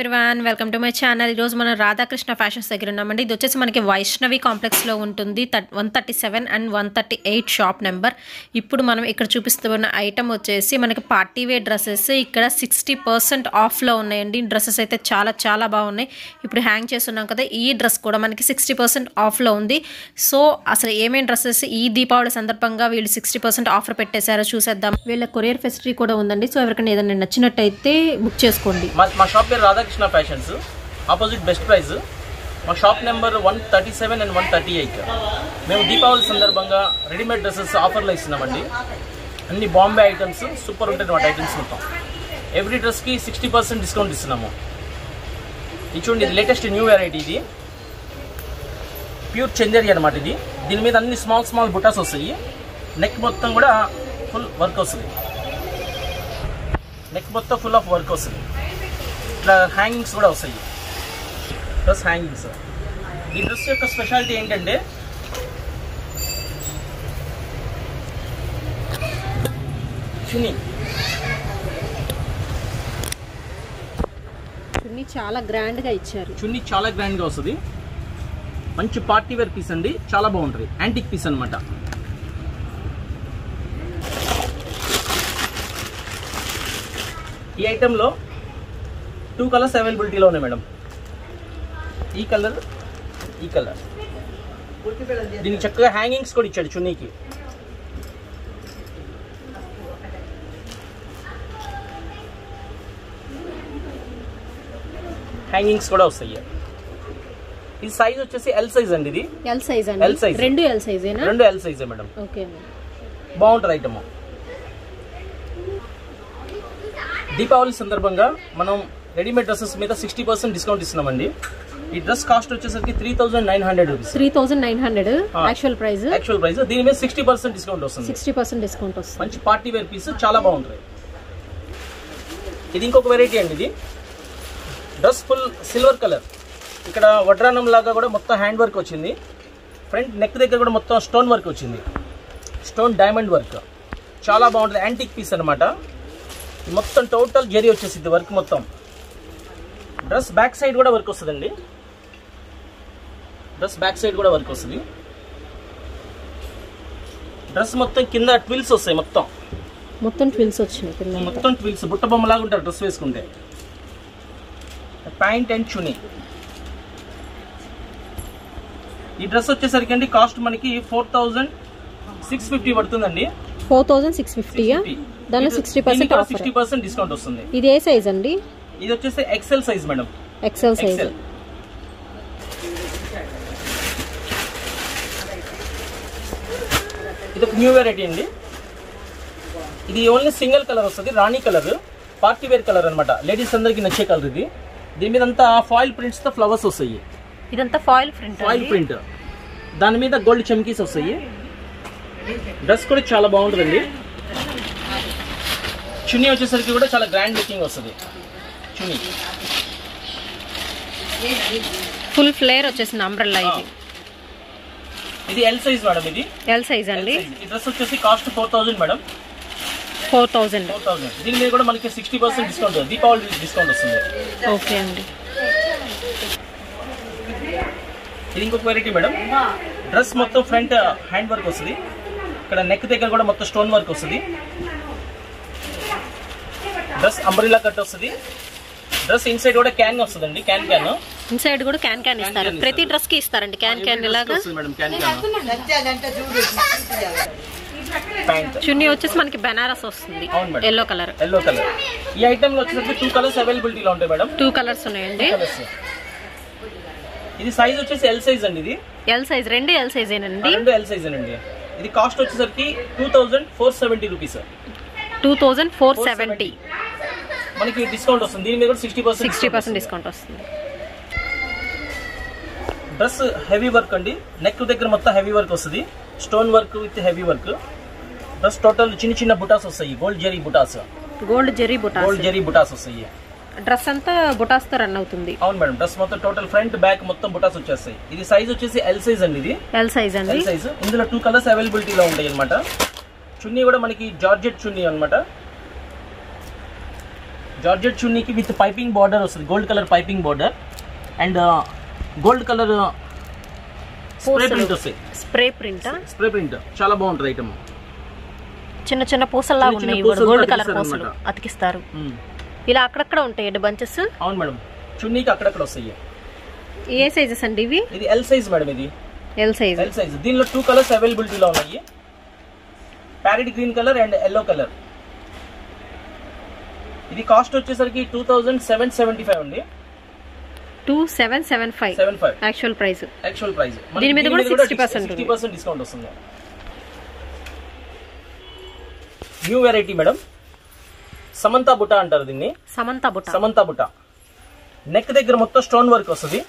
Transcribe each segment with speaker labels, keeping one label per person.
Speaker 1: Everyone welcome to my channel. ఈరోజు మనం Radhakrishna fashions దగ్గర ఉన్నామండి. ఇది వచ్చేసి మనకి వైష్ణవి కాంప్లెక్స్లో ఉంటుంది. 137 అండ్ 138 షాప్ నెంబర్. ఇప్పుడు మనం ఇక్కడ చూపిస్తున్న ఐటమ్ వచ్చేసి మనకి పార్టీ వేర్ డ్రెస్సెస్ ఇక్కడ 60% ఆఫ్లో ఉన్నాయండి. డ్రెస్సెస్ అయితే చాలా చాలా బాగున్నాయి. ఇప్పుడు హ్యాంగ్ చేస్తున్నాం కదా, ఈ డ్రెస్ కూడా మనకి 60% ఆఫ్లో ఉంది. సో అసలు ఏమేమి డ్రెస్సెస్ ఈ దీపావళి సందర్భంగా వీళ్ళు 60% ఆఫర్ పెట్టేశారో చూసేద్దాం. వీళ్ళ కొరియర్ ఫెసిలిటీ కూడా ఉందండి. సో ఎవరికైనా ఏదైనా నచ్చినట్టయితే బుక్ చేసుకోండి.
Speaker 2: మా షాప్ పేరు Radhakrishna fashions, opposite best price. మా షాప్ నెంబర్ 137 అండ్ 138. మేము దీపావళి సందర్భంగా రెడీమేడ్ డ్రెస్సెస్ ఆఫర్లో ఇస్తున్నామండి. అన్ని బాంబే ఐటమ్స్ సూపర్ ఉంటుంది. వాటి ఐటమ్స్ మొత్తం ఎవ్రీ డ్రెస్కి 60% డిస్కౌంట్ ఇస్తున్నాము. ఇది చూడండి, ఇది లేటెస్ట్ న్యూ వెరైటీ. ఇది ప్యూర్ చందేరి అనమాట. ఇది దీని మీద అన్ని స్మాల్ బుటాస్ వస్తాయి. నెక్ మొత్తం కూడా ఫుల్ వర్క్ వస్తుంది. నెక్ మొత్తం ఫుల్ ఆఫ్ వర్క్ వస్తుంది. ఇట్లా హ్యాంగింగ్స్ కూడా వస్తాయి. Dress hangings. ఈ డ్రెస్ యొక్క స్పెషాలిటీ ఏంటంటే చున్నీ
Speaker 1: చాలా గ్రాండ్గా ఇచ్చారు.
Speaker 2: చున్నీ చాలా గ్రాండ్గా వస్తుంది. మంచి పార్టీ వేర్ పీస్ అండి, చాలా బాగుంటుంది. యాంటిక్ పీస్ అనమాట. ఈ ఐటెంలో 2 కలర్స్ అవైలబిలిటీలో ఉన్నాయి మేడం. ఈ కలర్, ఈ కలర్. దీనికి చక్కగా హ్యాంగింగ్స్ కూడా ఇచ్చాడు చున్నీకి. హ్యాంగింగ్స్ కూడా వస్తాయి. ఈ సైజ్ వచ్చేసి ఎల్ సైజ్ అండి. ఇది
Speaker 1: ఎల్ సైజ్ అండి.
Speaker 2: L size.
Speaker 1: రెండు ఎల్ సైజేనా?
Speaker 2: రెండు ఎల్ సైజే మేడం.
Speaker 1: ఓకే,
Speaker 2: బాగుంటుంది ఐటమ్. దీపావళి సందర్భంగా మనం రెడీమేడ్ డ్రెస్సెస్ మీద 60% డిస్కౌంట్ ఇస్తున్నామండి. ఈ డ్రెస్ కాస్ట్ వచ్చేసరికి 3900 రూపీస్.
Speaker 1: 3900 actual price.
Speaker 2: దీని మీద 60% డిస్కౌంట్ వస్తుంది.
Speaker 1: 60% డిస్కౌంట్ వస్తుంది.
Speaker 2: మంచి పార్టీ వేర్ పీస్, చాలా బాగుంటుంది. ఇది ఇంకొక వెరైటీ అండి. ఇది డ్రెస్ ఫుల్ సిల్వర్ కలర్. ఇక్కడ వడ్రానం లాగా కూడా మొత్తం హ్యాండ్ వర్క్ వచ్చింది. ఫ్రంట్ నెక్ దగ్గర కూడా మొత్తం స్టోన్ వర్క్ వచ్చింది. స్టోన్ డైమండ్ వర్క్ చాలా బాగుంటుంది. యాంటిక్ పీస్ అనమాట. మొత్తం టోటల్ జరీ వచ్చేసింది వర్క్ మొత్తం. డ్రెస్ బ్యాక్ సైడ్ కూడా వర్క్ వస్తుందండి. డ్రెస్ బ్యాక్ సైడ్ కూడా వర్క్ వస్తుంది. డ్రెస్ మొత్తం కింద ట్విల్స్ వస్తాయి. మొత్తం
Speaker 1: ట్విల్స్ వచ్చినాయి.
Speaker 2: మొత్తం ట్విల్స్ బుట్ట బొమ్మలాగా ఉంటారు డ్రెస్ వేసుకుంటే. ప్యాంట్ అండ్ చున్నీ. ఈ డ్రెస్ వచ్చేసరికి అండి కాస్ట్ మనకి 4650 పడుతుందండి.
Speaker 1: 4650. దానిలో 60%
Speaker 2: డిస్కౌంట్ వస్తుంది.
Speaker 1: ఇది ఏ సైజ్ అండి?
Speaker 2: ఇది వచ్చేసి ఎక్సెల్ సైజ్ మేడం.
Speaker 1: XL size.
Speaker 2: ఇది ఒక న్యూ వెరైటీ అండి. ఇది ఓన్లీ సింగిల్ కలర్ వస్తుంది, రాణి కలర్. పార్టీ వేర్ కలర్ అనమాట. లేడీస్ అందరికి నచ్చే కలర్ ఇది. దీని మీద అంతా ఫాయిల్ ప్రింట్స్ తో ఫ్లవర్స్ వస్తాయి.
Speaker 1: ఇదంతా ఫాయిల్ ప్రింట్.
Speaker 2: దాని మీద గోల్డ్ చమ్కీస్ వస్తాయి. డ్రెస్ కూడా చాలా బాగుంటుందండి. చున్నీ వచ్చేసరికి కూడా చాలా గ్రాండ్ లుకింగ్ వస్తుంది. చున్నీ
Speaker 1: ఫుల్ ఫ్లేర్ వచ్చేసింది. అంబ్రెల్లా.
Speaker 2: ఇది ఎల్ సైజ్ మేడం. ఇది
Speaker 1: ఎల్ సైజ్ అండి.
Speaker 2: ఈ డ్రెస్ వచ్చేసి కాస్ట్ 4000 మేడం.
Speaker 1: 4000.
Speaker 2: దీని మీద కూడా మనకి 60% డిస్కౌంట్, దీపావళి డిస్కౌంట్ వస్తుంది.
Speaker 1: ఓకే అండి.
Speaker 2: ఇది ఇంకొక వెరైటీ మేడం. డ్రెస్ మొత్తం ఫ్రంట్ హ్యాండ్ వర్క్ వస్తుంది. ఇక్కడ నెక్ దగ్గర కూడా మొత్తం స్టోన్ వర్క్ వస్తుంది. డ్రెస్ అంబ్రెల్లా కట్ వస్తుంది. డ్రెస్ ఇన్సైడ్ కూడా క్యాన్ వస్తుందండి. క్యాన్
Speaker 1: ఇన్సైడ్ కూడా క్యాన్ ఇస్తారు. ప్రతి డ్రెస్ కి ఇస్తారండి క్యాన్ ఇలాగా. చున్నీ వచ్చేసి మనకి బెనారస్ వస్తుంది. Yellow colour.
Speaker 2: ఈ ఐటమ్ లో వచ్చేసరికి 2 కలర్స్ అవైలబిలిటీలో ఉంటాయి మేడం. 2
Speaker 1: కలర్స్ ఉన్నాయండి.
Speaker 2: ఇది సైజ్ వచ్చేసి ఎల్ సైజ్ అండి. ఇది
Speaker 1: ఎల్ సైజ్. రెండు ఎల్ సైజ్ ఏనండి.
Speaker 2: రెండు ఎల్ సైజ్ అండి. ఇది కాస్ట్ వచ్చేసరికి 2470 రూపీస్.
Speaker 1: 2470
Speaker 2: మనకి డిస్కౌంట్ వస్తుంది. దీని మీద కూడా
Speaker 1: 60% డిస్కౌంట్ వస్తుంది.
Speaker 2: డ్రెస్ హెవీ వర్క్ అండి. నెక్ దగ్గర మొత్తం హెవీ వర్క్ వస్తుంది. Stone work with heavy work. Dress total చిన్న బుటాస్ వస్తాయి. గోల్డ్ జెరీ బుటాస్ వస్తాయి.
Speaker 1: డ్రెస్ అంతా బుటాస్ తో రన్ అవుతుంది.
Speaker 2: అవును మేడం. డ్రెస్ మొత్తం టోటల్ ఫ్రంట్ బ్యాక్ మొత్తం బుటాస్ వచ్చేస్తాయి. ఇది సైజ్ వచ్చేసి ఎల్ సైజ్ అండి. ఇది
Speaker 1: ఎల్ సైజ్.
Speaker 2: ఇందులో 2 కలర్స్ అవైలబిలిటీలో ఉంటాయి అనమాట. చున్నీ కూడా మనకి జార్జెట్ చున్నీ అనమాట. జార్జెట్ చున్నీకి విత్ పైపింగ్ బార్డర్ వస్తుంది, gold colour piping border and gold colour spray print వస్తాయి. స్ప్రే ప్రింట్ చాలా బాగుంటుంది ఐటమ్.
Speaker 1: చిన్న చిన్న పూసల్లా ఉన్నాయి, గోల్డ్ కలర్ పూసలు అతికిస్తారు. ఇలా అక్కడక్కడ ఉంటాయండి బంచెస్.
Speaker 2: అవును మేడం, చున్నీకి అక్కడక్కడ వస్తాయి.
Speaker 1: ఏ సైజెస్ అండి ఇవి?
Speaker 2: ఇది ఎల్ సైజ్ మేడం, ఇది
Speaker 1: ఎల్ సైజ్.
Speaker 2: దీనిలో 2 కలర్స్ అవైలబిలిటీలో ఉన్నాయి, parrot green colour and yellow colour. ఇది కాస్ట్ వచ్చేసరికి 2775 అండి.
Speaker 1: 2775 యాక్చువల్ ప్రైస్. దీని మీద కూడా 60%
Speaker 2: డిస్కౌంట్ వస్తుంది. న్యూ వెరైటీ మేడం, సమంతా బుట్ట అంటారు దీన్ని. సమంతా బుట్ట. నెక్ దగ్గర మొత్తం స్టోన్ వర్క్ వస్తుంది,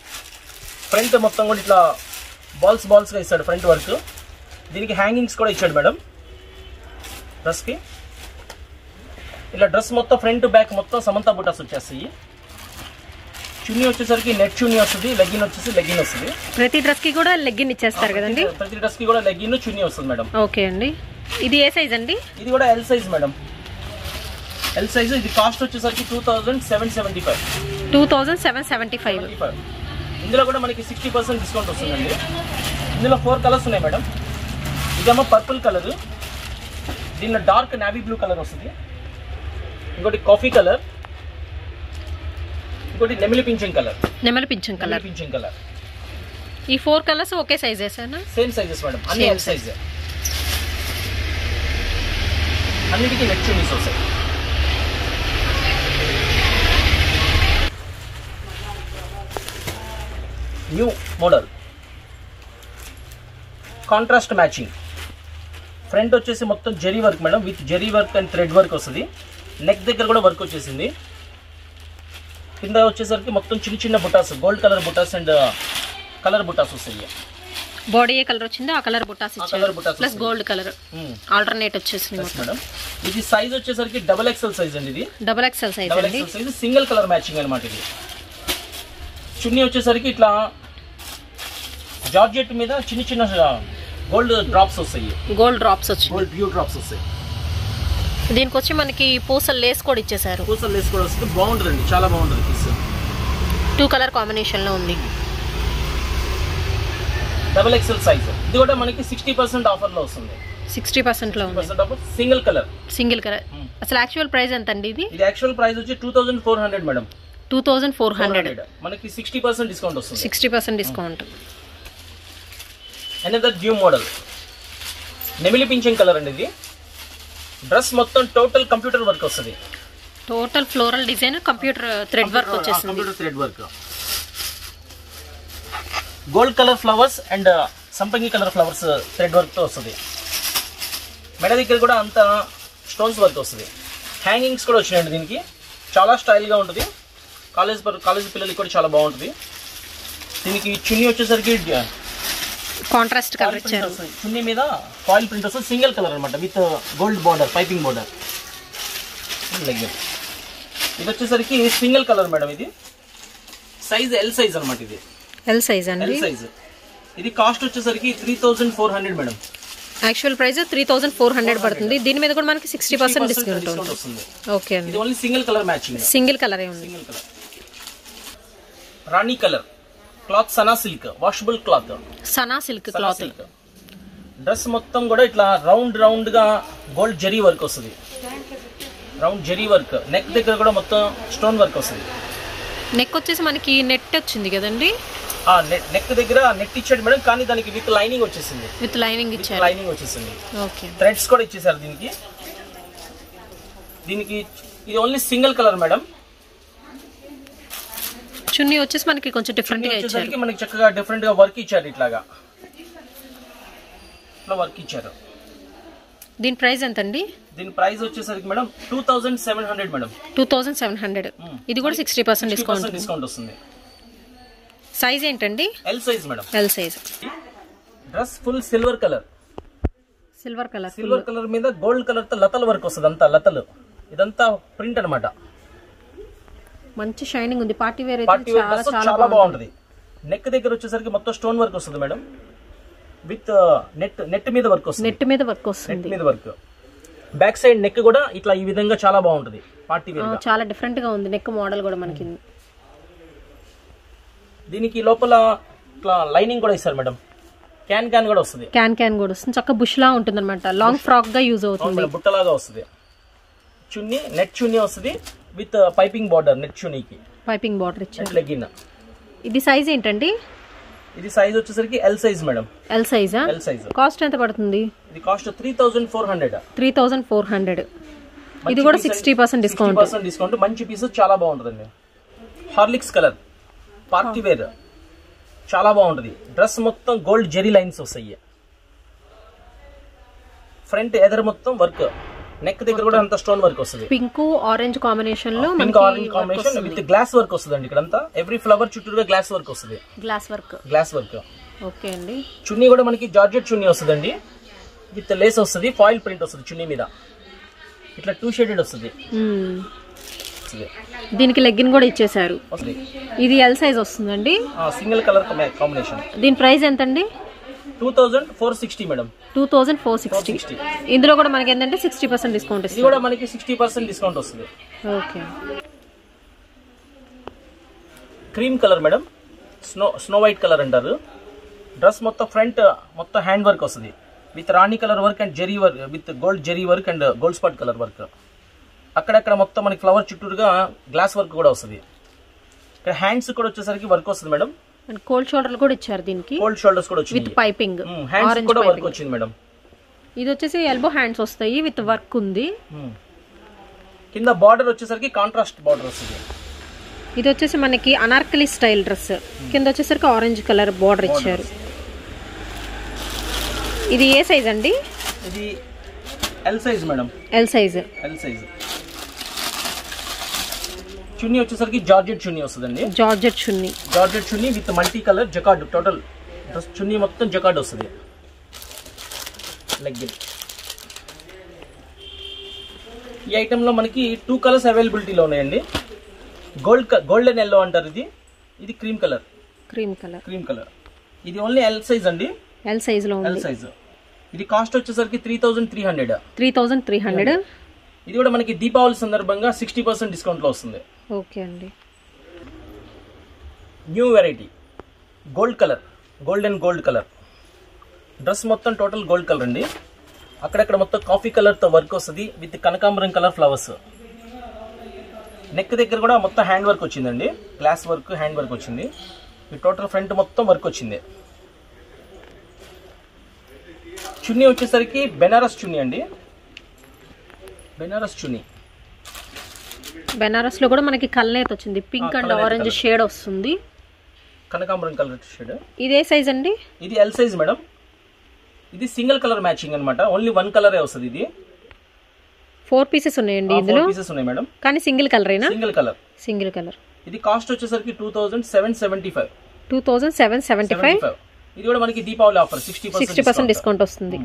Speaker 2: ఫ్రంట్ మొత్తం కూడా ఇట్లా బాల్స్ గా ఇస్తాడు ఫ్రంట్ వర్క్. దీనికి హ్యాంగింగ్స్ కూడా ఇచ్చాడు మేడం. డ్రెస్ కి ఇలా డ్రెస్ మొత్తం ఫ్రంట్ బ్యాక్ మొత్తం సమంతా బుటాస్ వచ్చేస్తాయి. చున్నీ వచ్చేసరికి నెట్ చున్నీ వస్తుంది, లెగ్గిన్ వచ్చేసి లెగ్గిన్ వస్తుంది.
Speaker 1: ప్రతి డ్రెస్ కి కూడా లెగ్గిన్ ఇచ్చేస్తారు కదండి?
Speaker 2: ప్రతి డ్రెస్ కి కూడా లెగ్గిన్ చున్నీ వస్తుంది మేడం.
Speaker 1: ఓకే అండి. ఇది ఏ సైజ్ అండి?
Speaker 2: ఇది కూడా L size madam, L size. ఇది కాస్ట్ వచ్చేసరికి 2775.
Speaker 1: 2775.
Speaker 2: ఇందులో కూడా మనకి 60% డిస్కౌంట్ వస్తుందండి. ఇందులో 4 కలర్స్ ఉన్నాయి మేడం. ఇదేమో పర్పుల్ కలర్, దీనిలో డార్క్ నావీ బ్లూ కలర్ వస్తుంది, ఇంకోటి కాఫీ కలర్, ఇంకోటి నెమిలి పింఛన్ కలర్.
Speaker 1: ఈ 4 కలర్స్ ఒకే సైజెసేనా?
Speaker 2: సేమ్ సైజెస్ మేడం, అన్ని ఎల్ సైజ్. అన్నిటికీ నెట్ చున్నీస్ వస్తాయి. New model contrast matching. Front వచ్చేసి మొత్తం zari work madam, with zari work and thread work వస్తుంది. నెక్ దగ్గర కూడా వర్క్ వచ్చేసింది. కింద వచ్చేసరికి మొత్తం చిన్న చిన్న butas, gold colour butas and colour butas వస్తాయి.
Speaker 1: బాడీ ఏ కలర్ వచ్చిందో ఆ కలర్ బుటాస్ ఇచ్చారు, ప్లస్ గోల్డ్ కలర్ ఆల్టర్నేట్ వచ్చేసింది
Speaker 2: మేడం. ఇది సైజ్ వచ్చేసరికి XXL సైజ్ అండి. ఇది
Speaker 1: XXL size,
Speaker 2: single colour matching అనమాట. ఇది చున్నీ వచ్చేసరికి ఇట్లా జార్జెట్ మీద చిన్న చిన్న గోల్డ్ డ్రాప్స్ వస్తాయి.
Speaker 1: గోల్డ్ బ్యూ
Speaker 2: డ్రాప్స్ వస్తాయి.
Speaker 1: దీనికి వచ్చి మనకి పూసలు లేస్ కూడా ఇచ్చేసారు.
Speaker 2: పూసలు లేస్ కూడా వస్తుంది, బాగుంటుందండి, చాలా బాగుంటుంది పీస్.
Speaker 1: 2 కలర్ కాంబినేషన్ లో ఉంది.
Speaker 2: XXL size. ఇది కూడా మనకి 60% ఆఫర్ లో వస్తుంది.
Speaker 1: 60% లో ఉంది.
Speaker 2: Single colour.
Speaker 1: అసలు యాక్చువల్ ప్రైస్ ఎంత అండి ఇది?
Speaker 2: ఇది యాక్చువల్ ప్రైస్ వచ్చి 2400 మేడం.
Speaker 1: 2400.
Speaker 2: మనకి 60% డిస్కౌంట్ వస్తుంది.
Speaker 1: 60% డిస్కౌంట్.
Speaker 2: అనదర్ న్యూ మోడల్ నెమిలి పింఛన్ కలర్ అండి. ఇది డ్రెస్ మొత్తం టోటల్ కంప్యూటర్ వర్క్ వస్తుంది.
Speaker 1: Total floral design, computer thread work వచ్చేసింది.
Speaker 2: Computer thread work, gold colour flowers and సంపంగి కలర్ ఫ్లవర్స్ థ్రెడ్ వర్క్ తో వస్తుంది. మెడ దగ్గర కూడా అంత స్టోన్స్ వర్క్ వస్తుంది. హ్యాంగింగ్స్ కూడా వచ్చినాయండి దీనికి. చాలా స్టైల్ గా ఉంటుంది. కాలేజ్ పిల్లలకి కూడా చాలా బాగుంటుంది. దీనికి చున్నీ వచ్చేసరికి
Speaker 1: కాంట్రాస్ట్ కలర్ ఇచ్చారు.
Speaker 2: చున్నీ మీద ఫాయిల్ ప్రింట్ వస్తుంది, సింగిల్ కలర్ అనమాట, with gold border, piping border. ఇది వచ్చేసరికి సింగిల్ కలర్ మేడం. ఇది సైజ్ ఎల్ సైజ్ అనమాట. ఇది
Speaker 1: ఎల్ సైజ్ అండి.
Speaker 2: L size. ఇది కాస్ట్ వచ్చేసరికి 3400 మేడం.
Speaker 1: యాక్చువల్ ప్రైస్ 3400 పడుతుంది. దీని మీద కూడా మనకి 60% డిస్కౌంట్ వస్తుంది. ఓకే అండి.
Speaker 2: ఇది only single colour matching.
Speaker 1: Single colour ఉంది.
Speaker 2: Single colour. రాణి కలర్ క్లాత్, సనా సిల్క్, వాషబుల్ క్లాత్.
Speaker 1: సనా సిల్క్ క్లాత్.
Speaker 2: డ్రెస్ మొత్తం కూడా ఇట్లా రౌండ్ గా గోల్డ్ జరీ వర్క్ వస్తుంది. Round zari work. నెక్ దగ్గర కూడా మొత్తం స్టోన్ వర్క్ వస్తుంది.
Speaker 1: నెక్ వచ్చేసి మనకి నెట్ వచ్చింది కదండి?
Speaker 2: నెక్ దగ్గర నెట్ ఇచ్చాడు మేడం, కానీ దానికి విత్ లైనింగ్ వచ్చేసింది.
Speaker 1: లైనింగ్
Speaker 2: వచ్చేసింది.
Speaker 1: ఓకే.
Speaker 2: థ్రెడ్స్ కూడా ఇచ్చేసారు దీనికి. ఇది ఓన్లీ సింగిల్ కలర్ మేడం.
Speaker 1: చున్నీ వచ్చేసి మనకి కొంచెం డిఫరెంట్ గా ఇచ్చారు.
Speaker 2: మనకి చక్కగా డిఫరెంట్ గా వర్క్ ఇచ్చారు. ఇట్లా వర్క్ ఇచ్చారు.
Speaker 1: దీని ప్రైస్ ఎంత అండి?
Speaker 2: దీని ప్రైస్ వచ్చేసరికి మేడం 2700 మేడం.
Speaker 1: 2700. ఇది కూడా 60%
Speaker 2: డిస్కౌంట్ వస్తుంది.
Speaker 1: సైజ్ ఏంటండి?
Speaker 2: L size madam.
Speaker 1: L size.
Speaker 2: Dress full silver colour. Silver colour మీద గోల్డ్ కలర్ తో లతల వర్క్ వస్తుంది. అంతా లతలు. ఇదంతా ప్రింట్ అన్నమాట.
Speaker 1: మంచి షైనింగ్ ఉంది. పార్టీ వేర్
Speaker 2: చాలా బాగుంటుంది. నెక్ దగ్గర వచ్చేసరికి మొత్తం స్టోన్ వర్క్ వస్తుంది మేడం, విత్ నెట్ మీద వర్క్ వస్తుంది.
Speaker 1: నెట్ మీద వర్క్.
Speaker 2: బ్యాక్ సైడ్ నెక్ కూడా ఇట్లా ఈ విధంగా చాలా బాగుంటుంది. Party wear.
Speaker 1: చాలా డిఫరెంట్ గా ఉంది నెక్ మోడల్ కూడా మనకి.
Speaker 2: దీనికి లోపల లైనింగ్ కూడా ఇస్తారు మేడం. క్యాన్ కూడా వస్తుంది.
Speaker 1: క్యాన్ కూడా వస్తుంది. చక్క బుష్ లా ఉంటుంది అనమాట. లాంగ్ ఫ్రాక్ గా యూజ్ అవుతుంది.
Speaker 2: బుట్టలాగా వస్తుంది. చున్నీ నెట్ చున్నీ వస్తుంది విత్ పైపింగ్ బార్డర్. నెట్ చున్నీకి
Speaker 1: పైపింగ్ బార్డర్ ఇచ్చారు.
Speaker 2: లెగ్గిన్.
Speaker 1: ఇది సైజ్ ఏంటండి?
Speaker 2: ఇది సైజ్ వచ్చేసరికి ఎల్ సైజ్ మేడం.
Speaker 1: ఎల్ సైజా?
Speaker 2: L size.
Speaker 1: కాస్ట్ ఎంత పడుతుంది?
Speaker 2: ఇది కాస్ట్ 3400.
Speaker 1: 3400. ఇది కూడా 60% డిస్కౌంట్.
Speaker 2: 60% డిస్కౌంట్. మంచి పీస్, చాలా బాగుంటుందండి. హార్లిక్స్ కలర్ పార్టీ వేర్, చాలా బాగుంటుంది. డ్రెస్ మొత్తం గోల్డ్ జెరీ లైన్స్ వస్తాయి. ఫ్రంట్ ఎదర్ మొత్తం వర్క్. నెక్ దగ్గర కూడా అంత స్టోన్ వర్క్ వస్తుంది.
Speaker 1: పింక్ ఆరెంజ్ కాంబినేషన్ లో
Speaker 2: pink orange combination with glass work వస్తుంది. ఇక్కడ అంతా ఎవ్రీ ఫ్లవర్ చుట్టూగా గ్లాస్ వర్క్ వస్తుంది.
Speaker 1: Glass work. ఓకే అండి.
Speaker 2: చున్నీ కూడా మనకి జార్జెట్ చున్నీ వస్తుందండి. విత్ లేస్ వస్తుంది. ఫాయిల్ ప్రింట్ వస్తుంది చున్నీ మీద. ఇట్లా 2 షేడెడ్ వస్తుంది.
Speaker 1: దీనికి లెగ్గిన్ కూడా ఇచ్చేసారు. ఇది ఎల్ సైజ్ వస్తుందండి.
Speaker 2: Single colour combination.
Speaker 1: దీని ప్రైస్ ఎంత అండి?
Speaker 2: 2460 మేడం.
Speaker 1: 2460. ఇందులో కూడా మనకి ఏంటంటే 60% డిస్కౌంట్ ఇస్తుంది.
Speaker 2: ఇది కూడా మనకి 60% డిస్కౌంట్ వస్తుంది.
Speaker 1: ఓకే.
Speaker 2: క్రీమ్ కలర్ మేడం. స్నో వైట్ కలర్ అంటారు. డ్రెస్ మొత్తం ఫ్రంట్ మొత్తం హ్యాండ్ వర్క్ వస్తుంది with rani colour work and zari work with gold zari work and gold spot colour work. అక్కడక్కడ మొత్తం మనకి ఫ్లవర్ చుట్టూరుగా గ్లాస్ వర్క్ కూడా వస్తుంది. ఇక్కడ హ్యాండ్స్ కూడా వచ్చేసరికి వర్క్ వస్తుంది మేడం.
Speaker 1: కోల్డ్ షోల్డర్ కూడా ఇచ్చారు దీనికి.
Speaker 2: కోల్డ్ షోల్డర్స్ కూడా వచ్చింది
Speaker 1: విత్ పైపింగ్.
Speaker 2: హ్యాండ్స్ కూడా వర్క్ వచ్చింది మేడం.
Speaker 1: ఇది వచ్చేసి ఎల్బో హ్యాండ్స్ వస్తాయి విత్ వర్క్ ఉంది.
Speaker 2: కింద బార్డర్ వచ్చేసరికి కాంట్రాస్ట్ బార్డర్ వస్తుంది.
Speaker 1: ఇది వచ్చేసి మనకి అనార్కలి స్టైల్ డ్రెస్. కింద వచ్చేసరికి ఆరెంజ్ కలర్ బార్డర్ ఇచ్చారు. ఇది ఏ సైజ్ అండి?
Speaker 2: ఇది L size madam.
Speaker 1: L size.
Speaker 2: Chunni వచ్చేసరికి జార్జెట్ చున్నీ వస్తుందండి.
Speaker 1: Georgette chunni
Speaker 2: with multi colour jacquard. Total dress chunni మొత్తం జకార్డ్ వస్తుంది. లెగ్గిన్. ఈ ఐటమ్ లో మనకి 2 కలర్స్ అవైలబిలిటీలో ఉన్నాయండి. గోల్డెన్ ఎల్లో అంటారు. ఇది క్రీమ్ కలర్. ఇది ఓన్లీ ఎల్ సైజ్ అండి.
Speaker 1: ఎల్ సైజ్ లో ఉంది.
Speaker 2: ఇది కాస్ట్ వచ్చేసరికి 3300.
Speaker 1: 3300.
Speaker 2: ఇది కూడా మనకి దీపావళి సందర్భంగా 60% డిస్కౌంట్ లో వస్తుంది.
Speaker 1: ఓకే అండి.
Speaker 2: New variety gold colour. Dress మొత్తం టోటల్ గోల్డ్ కలర్ అండి. అక్కడక్కడ మొత్తం కాఫీ కలర్ తో వర్క్ వస్తుంది విత్ కనకాంబరం కలర్ ఫ్లవర్స్. నెక్ దగ్గర కూడా మొత్తం హ్యాండ్ వర్క్ వచ్చిందండి. గ్లాస్ వర్క్, హ్యాండ్ వర్క్ వచ్చింది. ఈ టోటల్ ఫ్రంట్ మొత్తం వర్క్ వచ్చింది. చున్నీ వచ్చేసరికి బెనారస్ చున్నీ అండి.
Speaker 1: బెనారస్ లో కూడా మనకి కల్నేత వచ్చింది. పింక్ అండ్ ఆరెంజ్ షేడ్ వస్తుంది.
Speaker 2: కనకాంబరం కలర్ షేడ్.
Speaker 1: ఇదే సైజ్ అండి?
Speaker 2: ఇది ఎల్ సైజ్ మేడం. ఇది సింగిల్ కలర్ మ్యాచింగ్ అన్నమాట. ఓన్లీ 1 కలర్ వస్తుంది. ఇది
Speaker 1: 4 పీసెస్ ఉన్నాయండి ఇందులో.
Speaker 2: 4 పీసెస్ ఉన్నాయి మేడం.
Speaker 1: కానీ సింగిల్ కలరేనా?
Speaker 2: Single colour. ఇది కాస్ట్ వచ్చేసరికి 2775.
Speaker 1: 2775.
Speaker 2: ఇది కూడా మనకి దీపావళి ఆఫర్ 60%
Speaker 1: డిస్కౌంట్ వస్తుంది.